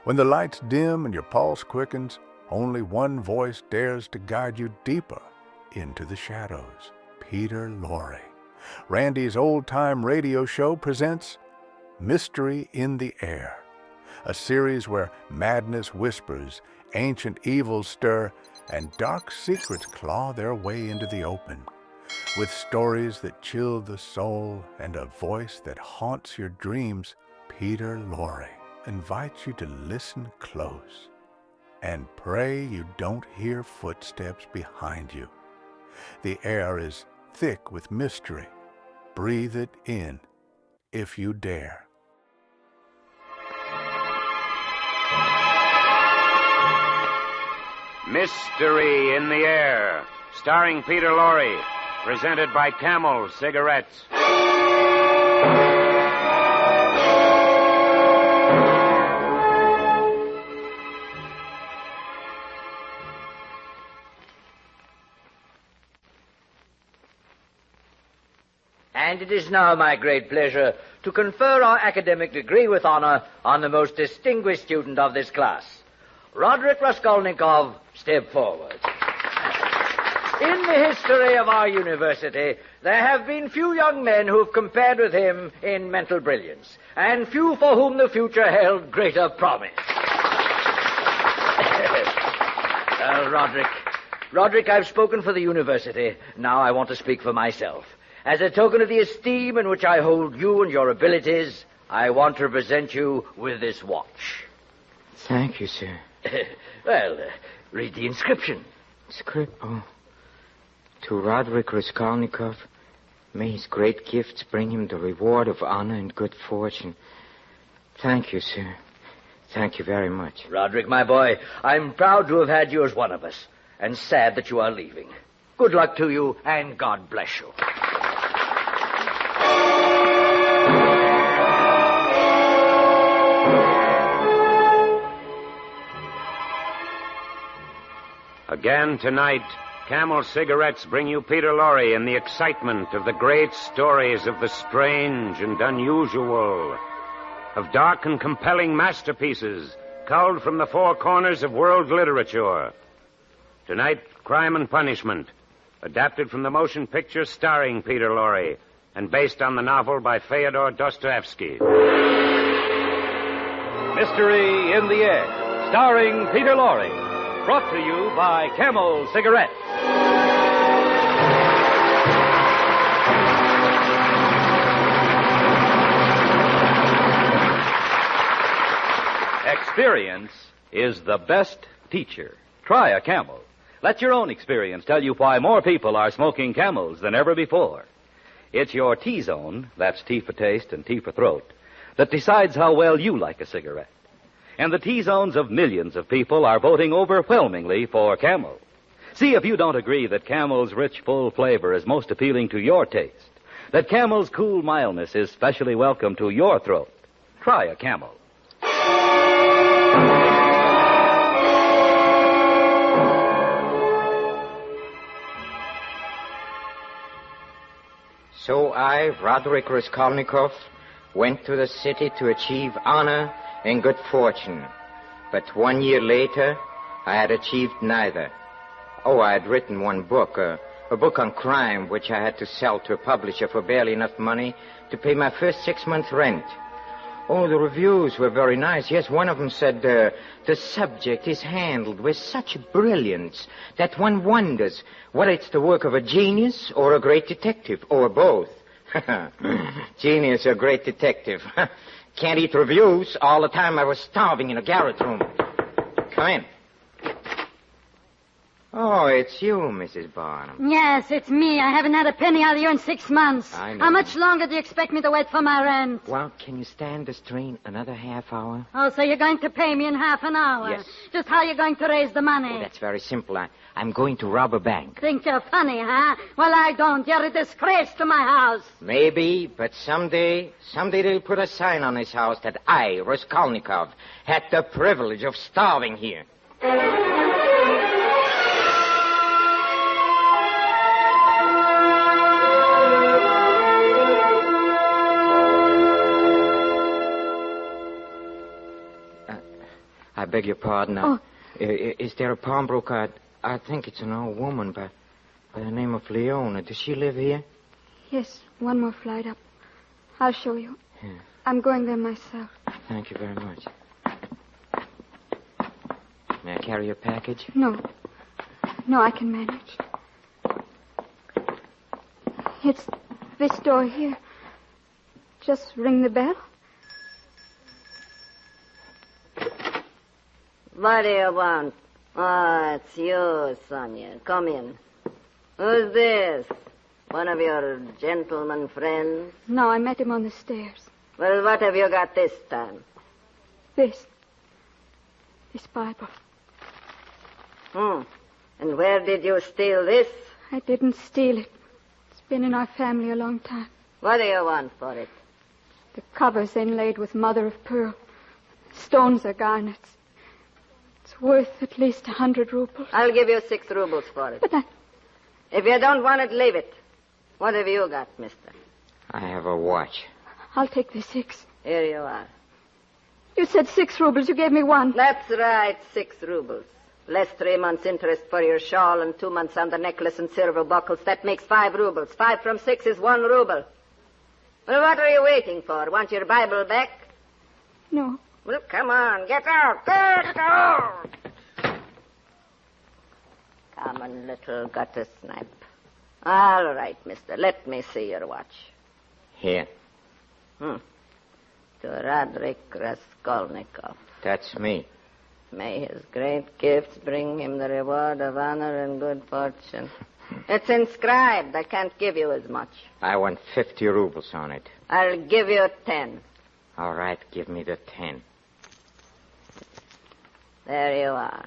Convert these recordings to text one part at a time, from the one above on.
When the lights dim and your pulse quickens, only one voice dares to guide you deeper into the shadows. Peter Lorre. Randy's old-time radio show presents Mystery in the Air, a series where madness whispers, ancient evils stir, and dark secrets claw their way into the open. With stories that chill the soul and a voice that haunts your dreams, Peter Lorre invites you to listen close and pray you don't hear footsteps behind you. The air is thick with mystery. Breathe it in if you dare. Mystery in the Air, starring Peter Lorre, presented by Camel Cigarettes. And it is now my great pleasure to confer our academic degree with honor on the most distinguished student of this class. Roderick Raskolnikov, step forward. In the history of our university, there have been few young men who have compared with him in mental brilliance, and few for whom the future held greater promise. Roderick, I've spoken for the university. Now I want to speak for myself. As a token of the esteem in which I hold you and your abilities, I want to present you with this watch. Thank you, sir. Well, read the inscription. Script? Oh. To Roderick Raskolnikov, may his great gifts bring him the reward of honor and good fortune. Thank you, sir. Thank you very much. Roderick, my boy, I'm proud to have had you as one of us, and sad that you are leaving. Good luck to you, and God bless you. Again tonight, Camel Cigarettes bring you Peter Lorre in the excitement of the great stories of the strange and unusual, of dark and compelling masterpieces culled from the four corners of world literature. Tonight, Crime and Punishment, adapted from the motion picture starring Peter Lorre and based on the novel by Fyodor Dostoevsky. Mystery in the Air, starring Peter Lorre. Brought to you by Camel Cigarettes. Experience is the best teacher. Try a Camel. Let your own experience tell you why more people are smoking Camels than ever before. It's your T-zone, that's T for taste and T for throat, that decides how well you like a cigarette. And the T-zones of millions of people are voting overwhelmingly for Camel. See if you don't agree that Camel's rich, full flavor is most appealing to your taste, that Camel's cool mildness is specially welcome to your throat. Try a Camel. So I, Roderick Raskolnikov, went to the city to achieve honor and good fortune. But 1 year later, I had achieved neither. Oh, I had written one book, a book on crime, which I had to sell to a publisher for barely enough money to pay my first 6 months' rent. Oh, the reviews were very nice. Yes, one of them said, the subject is handled with such brilliance that one wonders whether it's the work of a genius or a great detective, or both. Genius or great detective. Can't eat reviews. All the time I was starving in a garret room. Come in. Oh, it's you, Mrs. Barnum. Yes, it's me. I haven't had a penny out of you in 6 months. I know. How much longer do you expect me to wait for my rent? Well, can you stand the strain another half hour? Oh, so you're going to pay me in half an hour? Yes. Just how are you going to raise the money? Oh, that's very simple. I'm going to rob a bank. Think you're funny, huh? Well, I don't. You're a disgrace to my house. Maybe, but someday they'll put a sign on this house that I, Raskolnikov, had the privilege of starving here. I beg your pardon. Is there a pawnbroker? I think it's an old woman by the name of Leona. Does she live here? Yes, one more flight up. I'll show you. Yeah. I'm going there myself. Thank you very much. May I carry your package? No, I can manage. It's this door here. Just ring the bell. What do you want? Oh, it's you, Sonia. Come in. Who's this? One of your gentleman friends? No, I met him on the stairs. Well, what have you got this time? This Bible. And where did you steal this? I didn't steal it. It's been in our family a long time. What do you want for it? The cover's inlaid with mother of pearl. Stones are garnets. It's worth at least 100 rubles. I'll give you 6 rubles for it. But If you don't want it, leave it. What have you got, mister? I have a watch. I'll take the 6. Here you are. You said 6 rubles. You gave me 1. That's right, 6 rubles. Less 3 months' interest for your shawl and 2 months on the necklace and silver buckles. That makes 5 rubles. 5 from 6 is 1 ruble. Well, what are you waiting for? Want your Bible back? No. Well, come on. Get out. Get out. Common little gutter snipe. All right, mister. Let me see your watch. Here. To Roderick Raskolnikov. That's me. May his great gifts bring him the reward of honor and good fortune. It's inscribed. I can't give you as much. I want 50 rubles on it. I'll give you 10. All right, give me the 10. There you are.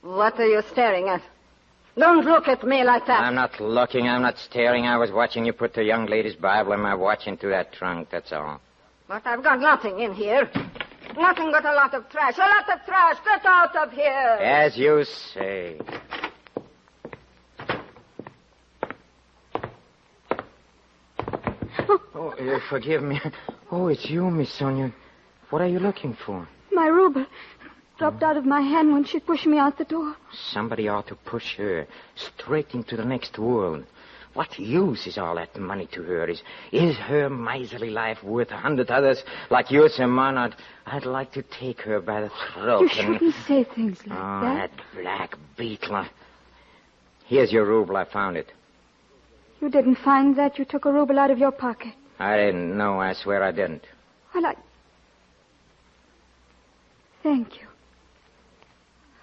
What are you staring at? Don't look at me like that. I'm not looking. I'm not staring. I was watching you put the young lady's Bible in my watch into that trunk, that's all. But I've got nothing in here. Nothing but a lot of trash. A lot of trash. Get out of here. As you say. Forgive me. Oh, it's you, Miss Sonia. What are you looking for? My ruble dropped out of my hand when she pushed me out the door. Somebody ought to push her straight into the next world. What use is all that money to her? Is her miserly life worth 100 others like yours and mine? I'd like to take her by the throat. You shouldn't say things like that. That black beetle. Here's your ruble. I found it. You didn't find that. You took a ruble out of your pocket. I didn't know. I swear I didn't. Well, Thank you.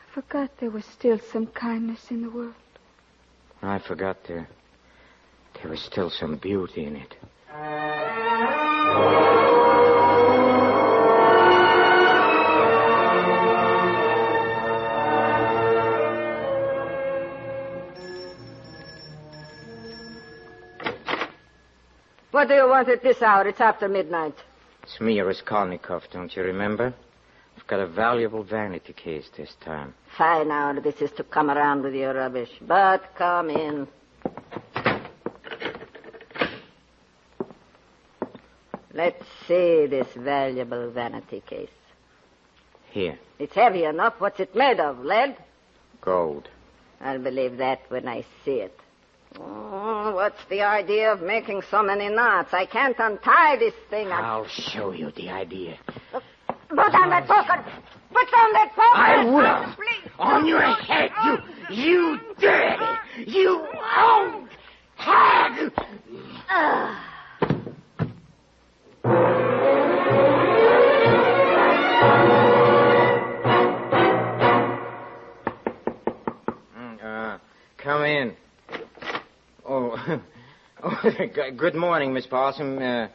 I forgot there was still some kindness in the world. I forgot there was still some beauty in it. What do you want at this hour? It's after midnight. It's me, Raskolnikov, don't you remember? I've got a valuable vanity case this time. Fine hour this is to come around with your rubbish. But come in. Let's see this valuable vanity case. Here. It's heavy enough. What's it made of? Lead? Gold. I'll believe that when I see it. Oh, what's the idea of making so many knots? I can't untie this thing. I'll show you the idea. Put down that poker! Put down that poker! I will. Please. On your head, you dirty, you old hag! Come in. Good morning, Miss Possum.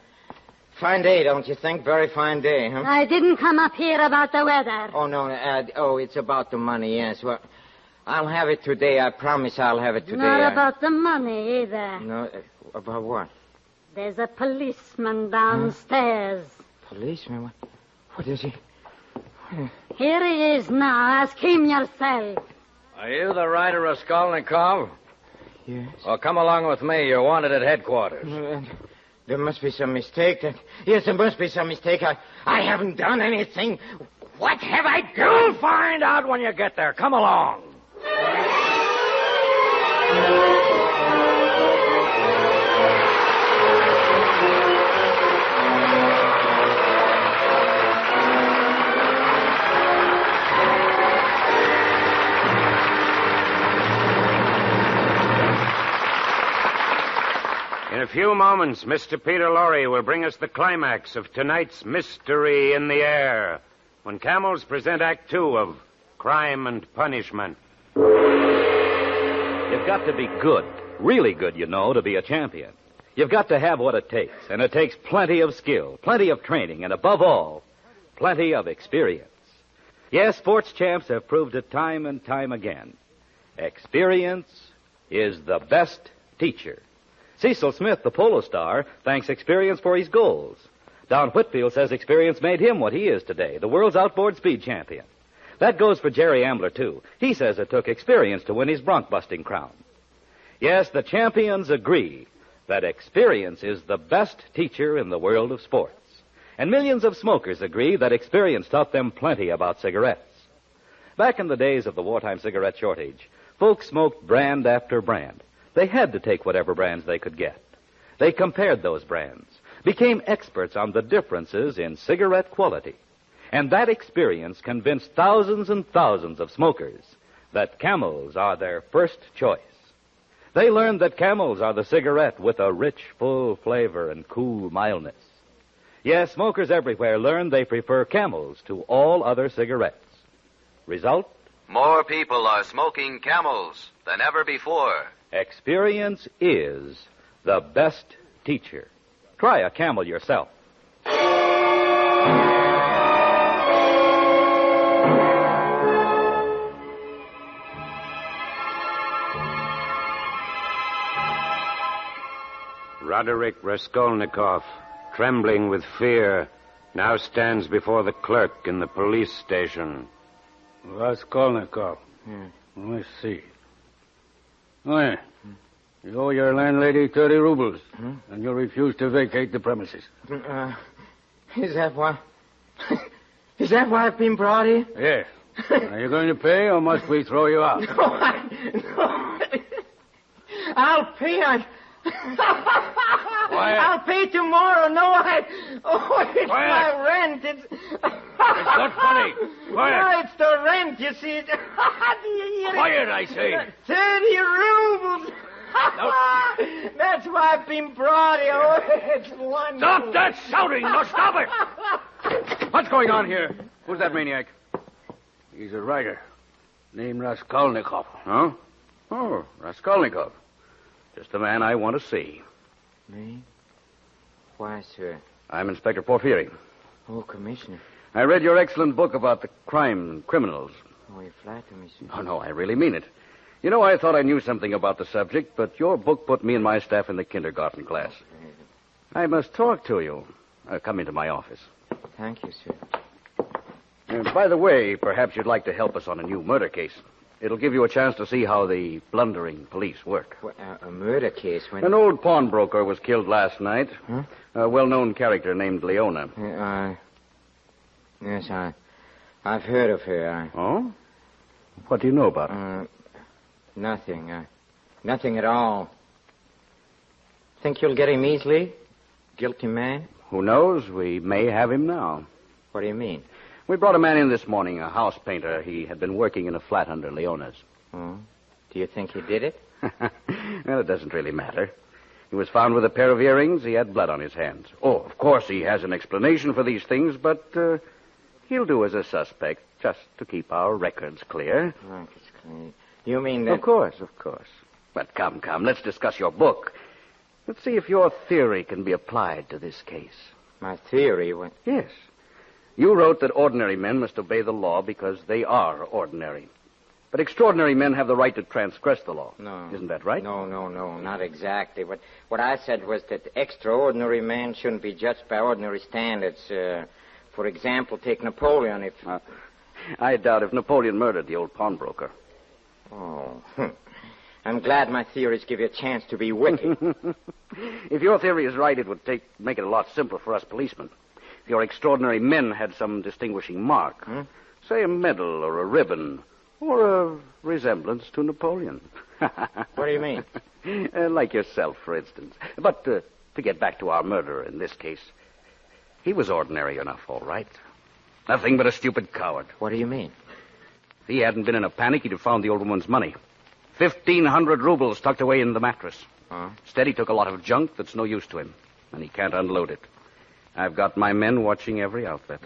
Fine day, don't you think? Very fine day, huh? I didn't come up here about the weather. Oh, no. It's about the money, yes. Well, I'll have it today. I promise I'll have it today. Not about the money either. No, about what? There's a policeman downstairs. Policeman? What is he? Here he is now. Ask him yourself. Are you the writer Raskolnikov? Yes. Well, come along with me. You're wanted at headquarters. There must be some mistake. Yes, there must be some mistake. I haven't done anything. What have I done? You'll find out when you get there. Come along. In a few moments, Mr. Peter Lorre will bring us the climax of tonight's Mystery in the Air, when Camels present Act Two of Crime and Punishment. You've got to be good, really good, you know, to be a champion. You've got to have what it takes, and it takes plenty of skill, plenty of training, and above all, plenty of experience. Yes, sports champs have proved it time and time again. Experience is the best teacher. Cecil Smith, the polo star, thanks experience for his goals. Don Whitfield says experience made him what he is today, the world's outboard speed champion. That goes for Jerry Ambler, too. He says it took experience to win his bronc-busting crown. Yes, the champions agree that experience is the best teacher in the world of sports. And millions of smokers agree that experience taught them plenty about cigarettes. Back in the days of the wartime cigarette shortage, folks smoked brand after brand. They had to take whatever brands they could get. They compared those brands, became experts on the differences in cigarette quality. And that experience convinced thousands and thousands of smokers that Camels are their first choice. They learned that Camels are the cigarette with a rich, full flavor and cool mildness. Yes, smokers everywhere learned they prefer Camels to all other cigarettes. Result? More people are smoking Camels than ever before. Experience is the best teacher. Try a Camel yourself. Roderick Raskolnikov, trembling with fear, now stands before the clerk in the police station. Raskolnikov. Let me see. Oh, yeah. You owe your landlady 30 rubles, and you refuse to vacate the premises. Is that why? Is that why I've been brought here? Yes. Are you going to pay, or must we throw you out? No. I'll pay. I'll pay tomorrow. No, it's Quiet. my rent. It's not funny. Quiet. No, it's the rent, you see. Quiet, I say. 30 rubles. That's why I've been brought here. Oh, it's wonderful. Stop that shouting! No, stop it! What's going on here? Who's that maniac? He's a writer named Raskolnikov. Huh? Oh, Raskolnikov. Just the man I want to see. Me? Why, sir? I'm Inspector Porfiry. Oh, Commissioner. I read your excellent book about the crime and criminals. Oh, you flatter me, sir. Oh, no, I really mean it. You know, I thought I knew something about the subject, but your book put me and my staff in the kindergarten class. I must talk to you. Come into my office. Thank you, sir. By the way, perhaps you'd like to help us on a new murder case. It'll give you a chance to see how the blundering police work. What, a murder case? An old pawnbroker was killed last night. Huh? A well-known character named Leona. Yes, I've heard of her. Oh? What do you know about her? Nothing. Nothing at all. Think you'll get him easily? Guilty man? Who knows? We may have him now. What do you mean? We brought a man in this morning, a house painter. He had been working in a flat under Leona's. Oh? Do you think he did it? Well, it doesn't really matter. He was found with a pair of earrings. He had blood on his hands. Oh, of course, he has an explanation for these things, but he'll do as a suspect just to keep our records clear. Records clear. You mean that... Of course. But come, let's discuss your book. Let's see if your theory can be applied to this case. My theory? What? Yes. You wrote that ordinary men must obey the law because they are ordinary. But extraordinary men have the right to transgress the law. No. Isn't that right? No, not exactly. What I said was that extraordinary men shouldn't be judged by ordinary standards. For example, take Napoleon. I doubt if Napoleon murdered the old pawnbroker. Oh. I'm glad my theories give you a chance to be witty. If your theory is right, it would make it a lot simpler for us policemen. If your extraordinary men had some distinguishing mark, say a medal or a ribbon, or a resemblance to Napoleon. What do you mean? Like yourself, for instance. But to get back to our murderer in this case, he was ordinary enough, all right. Nothing but a stupid coward. What do you mean? If he hadn't been in a panic, he'd have found the old woman's money. 1,500 rubles tucked away in the mattress. Instead, he took a lot of junk that's no use to him, and he can't unload it. I've got my men watching every outlet.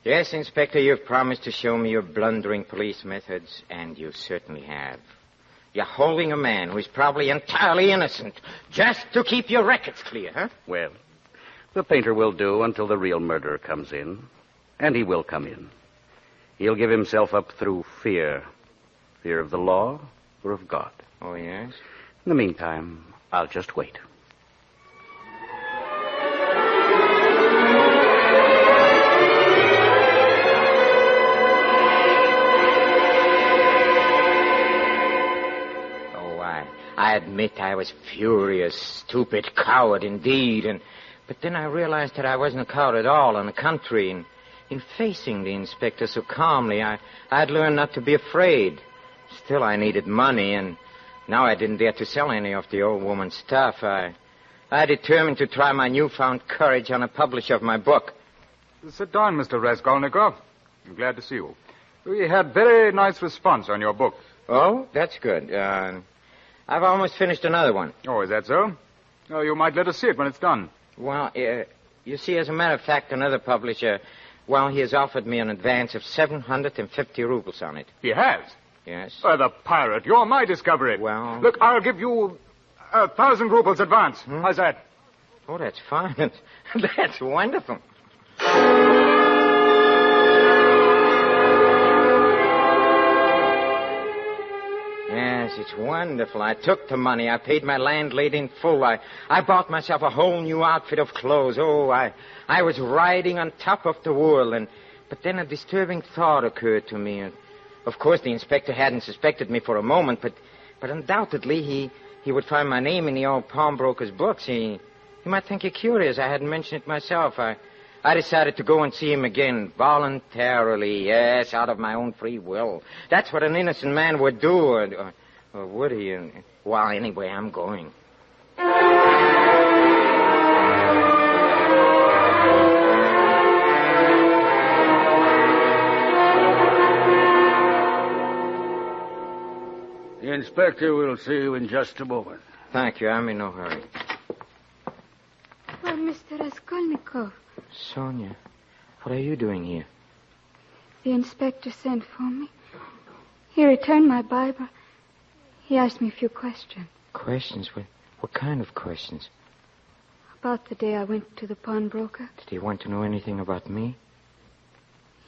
Yes, Inspector, you've promised to show me your blundering police methods, and you certainly have. You're holding a man who's probably entirely innocent just to keep your records clear, huh? Well, the painter will do until the real murderer comes in, and he will come in. He'll give himself up through fear. Fear of the law or of God. Oh, yes? In the meantime, I'll just wait. I admit I was furious, stupid, coward indeed, but then I realized that I wasn't a coward at all. On the contrary, in facing the inspector so calmly, I'd learned not to be afraid. Still, I needed money, and now I didn't dare to sell any of the old woman's stuff. I determined to try my newfound courage on a publisher of my book. Sit down, Mr. Raskolnikov. I'm glad to see you. We had very nice response on your book. Oh, that's good. I've almost finished another one. Oh, is that so? Oh, you might let us see it when it's done. Well, you see, as a matter of fact, another publisher, he has offered me an advance of 750 rubles on it. He has? Yes. The pirate. You're my discovery. Well... Look, I'll give you 1,000 rubles advance. How's that? Oh, that's fine. That's wonderful. Yes, it's wonderful. I took the money. I paid my landlady in full. I bought myself a whole new outfit of clothes. Oh, I was riding on top of the world. But then a disturbing thought occurred to me. Of course, the inspector hadn't suspected me for a moment, but undoubtedly he would find my name in the old pawnbroker's books. He might think it curious I hadn't mentioned it myself. I decided to go and see him again, voluntarily, yes, out of my own free will. That's what an innocent man would do, or would he? Well, anyway, I'm going. The inspector will see you in just a moment. Thank you. I'm in no hurry. Well, Mr. Raskolnikov. Sonia, what are you doing here? The inspector sent for me. He returned my Bible. He asked me a few questions. Questions? What kind of questions? About the day I went to the pawnbroker. Did he want to know anything about me?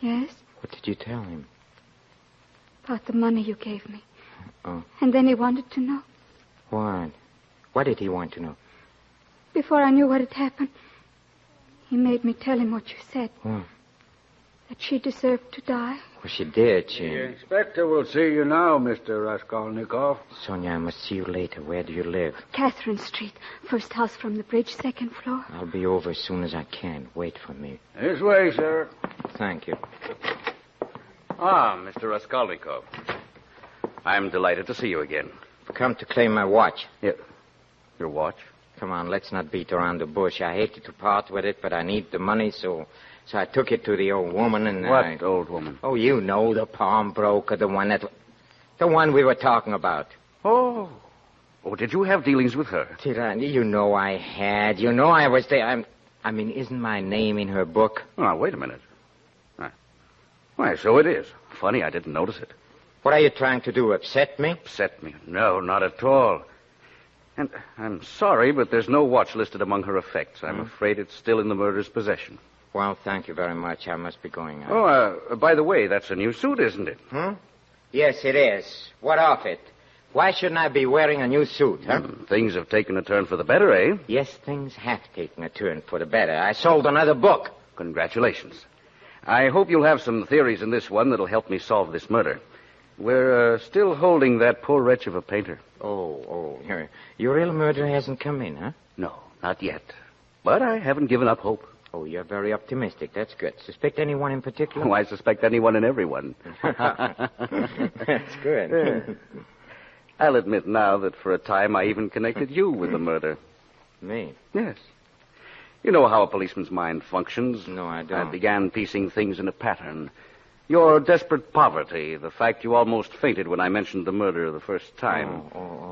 Yes. What did you tell him? About the money you gave me. Oh. And then he wanted to know. What? What did he want to know? Before I knew what had happened, he made me tell him what you said. What? That she deserved to die. Well, she did, The inspector will see you now, Mr. Raskolnikov. Sonia, I must see you later. Where do you live? Catherine Street. First house from the bridge, second floor. I'll be over as soon as I can. Wait for me. This way, sir. Thank you. Ah, Mr. Raskolnikov. I'm delighted to see you again. I've come to claim my watch. Your watch? Come on, let's not beat around the bush. I hated to part with it, but I need the money, so I took it to the old woman and... What old woman? Oh, you know, the pawnbroker, the one we were talking about. Oh, did you have dealings with her? Did I? You know I had. You know I was there. I mean, isn't my name in her book? Oh, wait a minute. Why, so it is. Funny, I didn't notice it. What are you trying to do, upset me? Upset me? No, not at all. And I'm sorry, but there's no watch listed among her effects. I'm afraid it's still in the murderer's possession. Well, thank you very much. I must be going out. Oh, by the way, that's a new suit, isn't it? Yes, it is. What of it? Why shouldn't I be wearing a new suit, huh? Things have taken a turn for the better, eh? Yes, things have taken a turn for the better. I sold another book. Congratulations. I hope you'll have some theories in this one that'll help me solve this murder. We're still holding that poor wretch of a painter. Oh. Your real murderer hasn't come in, huh? No, not yet. But I haven't given up hope. Oh, you're very optimistic. That's good. Suspect anyone in particular? Oh, I suspect anyone and everyone. That's good. I'll admit now that for a time I even connected you with the murder. Me? Yes. You know how a policeman's mind functions. No, I don't. I began piecing things in a pattern. Your desperate poverty, the fact you almost fainted when I mentioned the murder the first time.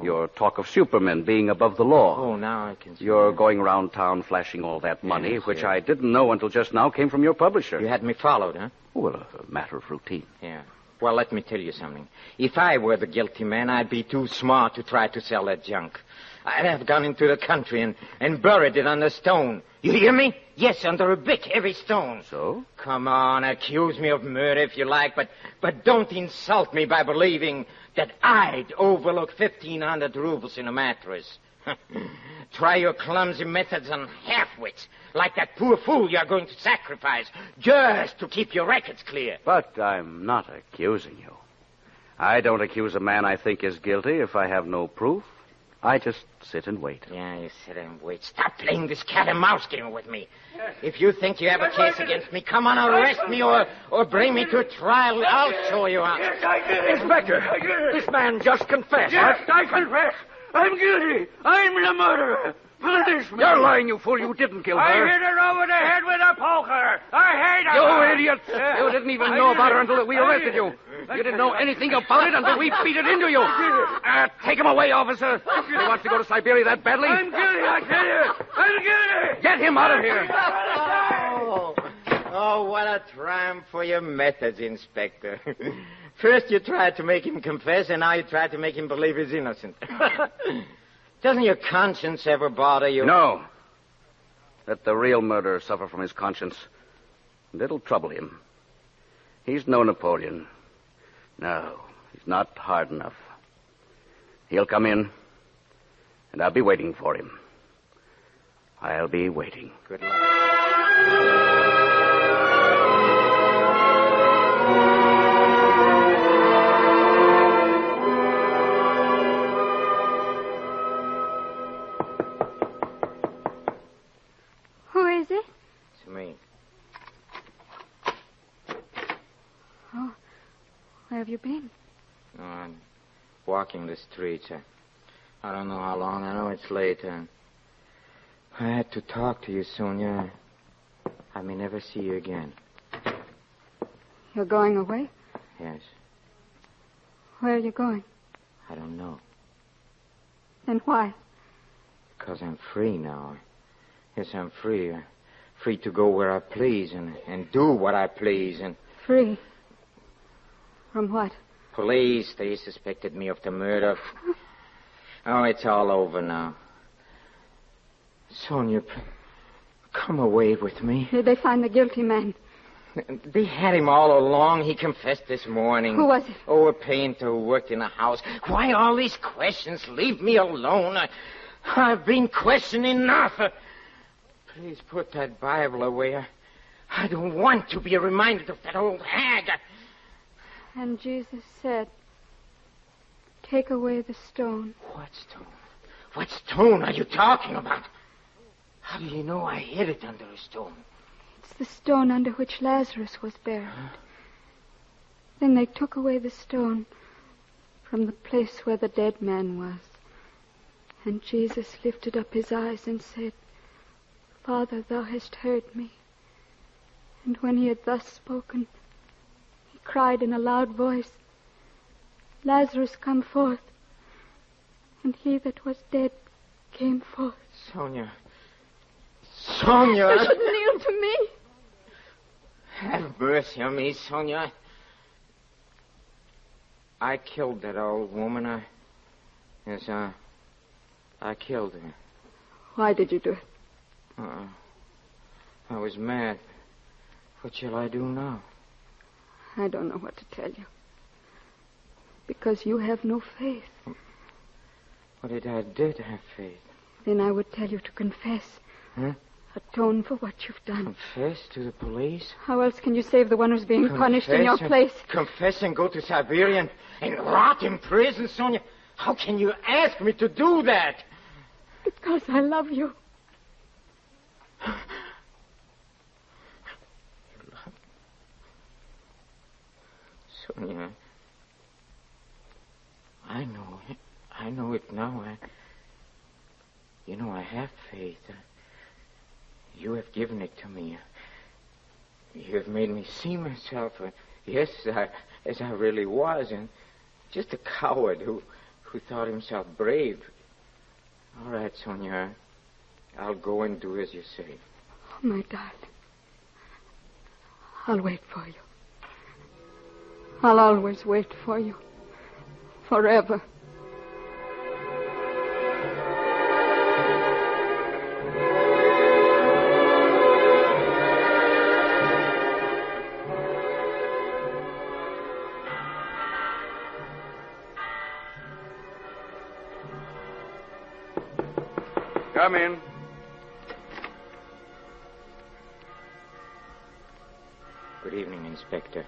Your talk of supermen being above the law. Oh, now I can see. You're going around town flashing all that money, which I didn't know until just now came from your publisher. You had me followed, huh? Well, a matter of routine. Yeah. Well, let me tell you something. If I were the guilty man, I'd be too smart to try to sell that junk. I'd have gone into the country and buried it under stone. You hear me? Yes, under a big, heavy stone. So? Come on, accuse me of murder if you like, but don't insult me by believing that I'd overlook 1,500 rubles in a mattress. Try your clumsy methods on half-wits, like that poor fool you're going to sacrifice, just to keep your records clear. But I'm not accusing you. I don't accuse a man I think is guilty if I have no proof. I just sit and wait. Yeah, you sit and wait. Stop playing this cat-and-mouse game with me. If you think you have a case against me, come on, arrest me or bring me to a trial. I'll show you how. Yes, I did. Inspector, this man just confessed. Yes, I confess. I'm guilty. I'm the murderer. Punish me. You're lying, you fool. You didn't kill her. I hit her over the head with a poker. I hate her. You idiot. You didn't even know about her until we arrested you. You didn't know anything about it until we beat it into you. Take him away, officer. He wants to go to Siberia that badly. I'm guilty, I tell you. I'm guilty. Get him out of here. Oh, what a triumph for your methods, Inspector. First you tried to make him confess, and now you tried to make him believe he's innocent. Doesn't your conscience ever bother you? No. Let the real murderer suffer from his conscience, and it'll trouble him. He's no Napoleon. No, he's not hard enough. He'll come in, and I'll be waiting for him. I'll be waiting. Good luck. Who is it? It's me. Oh, where have you been? No, I'm walking the streets. I don't know how long. I know it's late. I had to talk to you, Sonia. I may never see you again. You're going away? Yes. Where are you going? I don't know. Then why? Because I'm free now. Yes, I'm free. Free to go where I please and do what I please. And Free? From what? police, they suspected me of the murder. Oh, it's all over now. Sonia, come away with me. Did they find the guilty man? They had him all along. He confessed this morning. Who was it? Oh, a painter who worked in a house. Why all these questions? Leave me alone. I've been questioned enough. Please put that Bible away. I don't want to be reminded of that old hag. And Jesus said, take away the stone. What stone? What stone are you talking about? How do you know I hid it under a stone? It's the stone under which Lazarus was buried. Then they took away the stone from the place where the dead man was. And Jesus lifted up his eyes and said, Father, thou hast heard me. And when he had thus spoken, he cried in a loud voice, Lazarus, come forth. And he that was dead came forth. Sonia. Sonia! You should kneel to me. Have mercy on me, Sonia. I killed that old woman. Yes, I killed her. Why did you do it? I was mad. What shall I do now? I don't know what to tell you. Because you have no faith. What if I did have faith? Then I would tell you to confess. Huh? Atone for what you've done. Confess to the police? How else can you save the one who's being punished in your place? Confess and go to Siberia and rot in prison, Sonia? How can you ask me to do that? Because I love you. Sonia, I know it. I know it now. I have faith. You have given it to me. You have made me see myself, as I really was, and just a coward who thought himself brave. All right, Sonia, I'll go and do as you say. Oh, my darling. I'll wait for you. I'll always wait for you. Forever. Come in. Good evening, Inspector.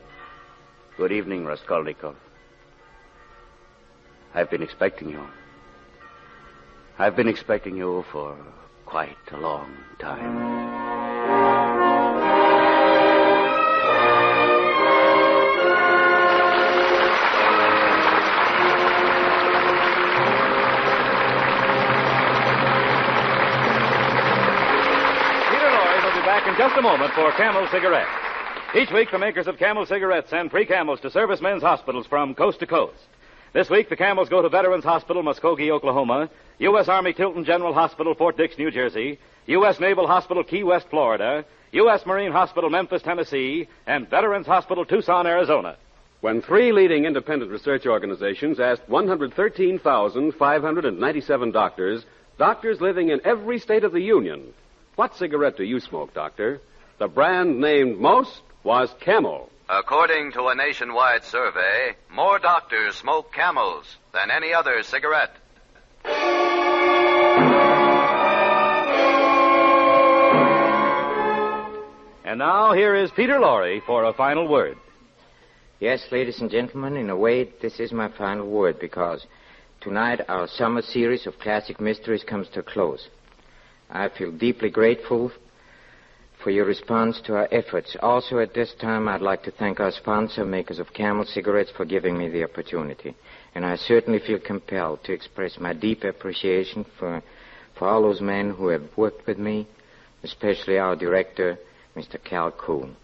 Good evening, Raskolnikov. I've been expecting you. I've been expecting you for quite a long time. Back in just a moment for Camel Cigarettes. Each week, the makers of Camel Cigarettes send free Camels to servicemen's hospitals from coast to coast. This week, the Camels go to Veterans Hospital, Muskogee, Oklahoma, U.S. Army Tilton General Hospital, Fort Dix, New Jersey, U.S. Naval Hospital, Key West, Florida, U.S. Marine Hospital, Memphis, Tennessee, and Veterans Hospital, Tucson, Arizona. When 3 leading independent research organizations asked 113,597 doctors living in every state of the Union, what cigarette do you smoke, Doctor? The brand named most was Camel. According to a nationwide survey, more doctors smoke Camels than any other cigarette. And now, here is Peter Lorre for a final word. Yes, ladies and gentlemen, in a way, this is my final word because tonight our summer series of classic mysteries comes to a close. I feel deeply grateful for your response to our efforts. Also, at this time, I'd like to thank our sponsor, makers of Camel cigarettes, for giving me the opportunity. And I certainly feel compelled to express my deep appreciation for all those men who have worked with me, especially our director, Mr. Cal Coon.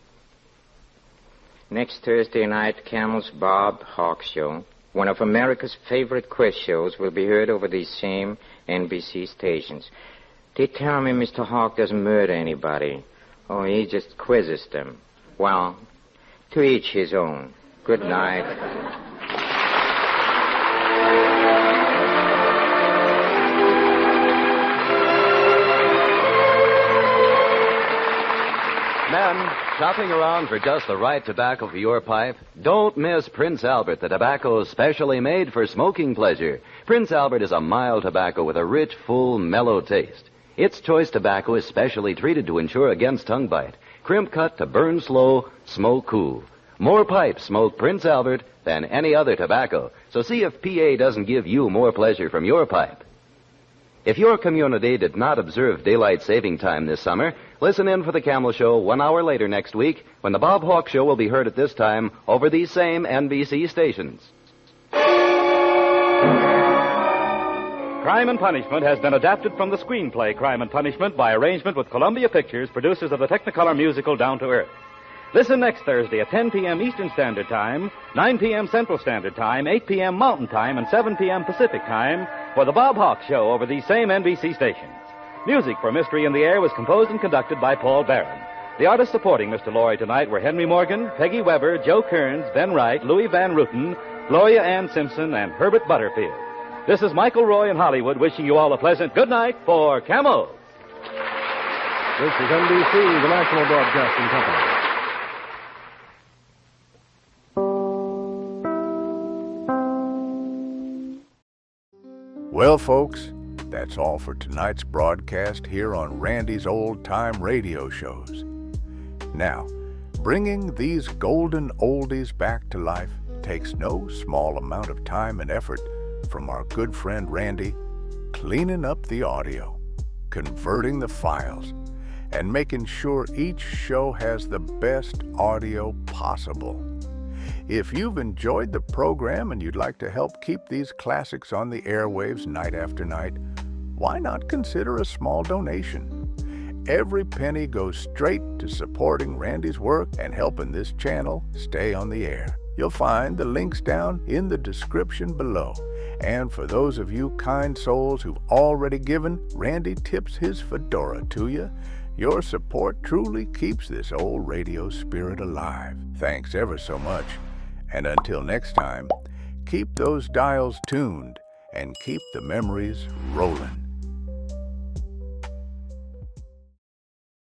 Next Thursday night, Camel's Bob Hawk Show, one of America's favorite quiz shows, will be heard over these same NBC stations. They tell me Mr. Hawk doesn't murder anybody. Oh, he just quizzes them. Well, to each his own. Good night. Men, shopping around for just the right tobacco for your pipe? Don't miss Prince Albert, the tobacco specially made for smoking pleasure. Prince Albert is a mild tobacco with a rich, full, mellow taste. Its choice tobacco is specially treated to ensure against tongue bite. Crimp cut to burn slow, smoke cool. More pipes smoke Prince Albert than any other tobacco. So see if PA doesn't give you more pleasure from your pipe. If your community did not observe daylight saving time this summer, listen in for the Camel Show 1 hour later next week when the Bob Hawk Show will be heard at this time over these same NBC stations. Crime and Punishment has been adapted from the screenplay Crime and Punishment by arrangement with Columbia Pictures, producers of the Technicolor musical Down to Earth. Listen next Thursday at 10 p.m. Eastern Standard Time, 9 p.m. Central Standard Time, 8 p.m. Mountain Time, and 7 p.m. Pacific Time for the Bob Hawk Show over these same NBC stations. Music for Mystery in the Air was composed and conducted by Paul Barron. The artists supporting Mr. Lorre tonight were Henry Morgan, Peggy Weber, Joe Kearns, Ben Wright, Louis Van Ruten, Gloria Ann Simpson, and Herbert Butterfield. This is Michael Roy in Hollywood wishing you all a pleasant good night for Camel. This is NBC, the National Broadcasting Company. Well, folks, That's all for tonight's broadcast here on Randy's Old Time Radio Shows. Now, bringing these golden oldies back to life takes no small amount of time and effort from our good friend Randy, cleaning up the audio, converting the files, and making sure each show has the best audio possible. If you've enjoyed the program and you'd like to help keep these classics on the airwaves night after night, why not consider a small donation? Every penny goes straight to supporting Randy's work and helping this channel stay on the air. You'll find the links down in the description below. And for those of you kind souls who've already given, Randy tips his fedora to you. Your support truly keeps this old radio spirit alive. Thanks ever so much. And until next time, keep those dials tuned and keep the memories rolling.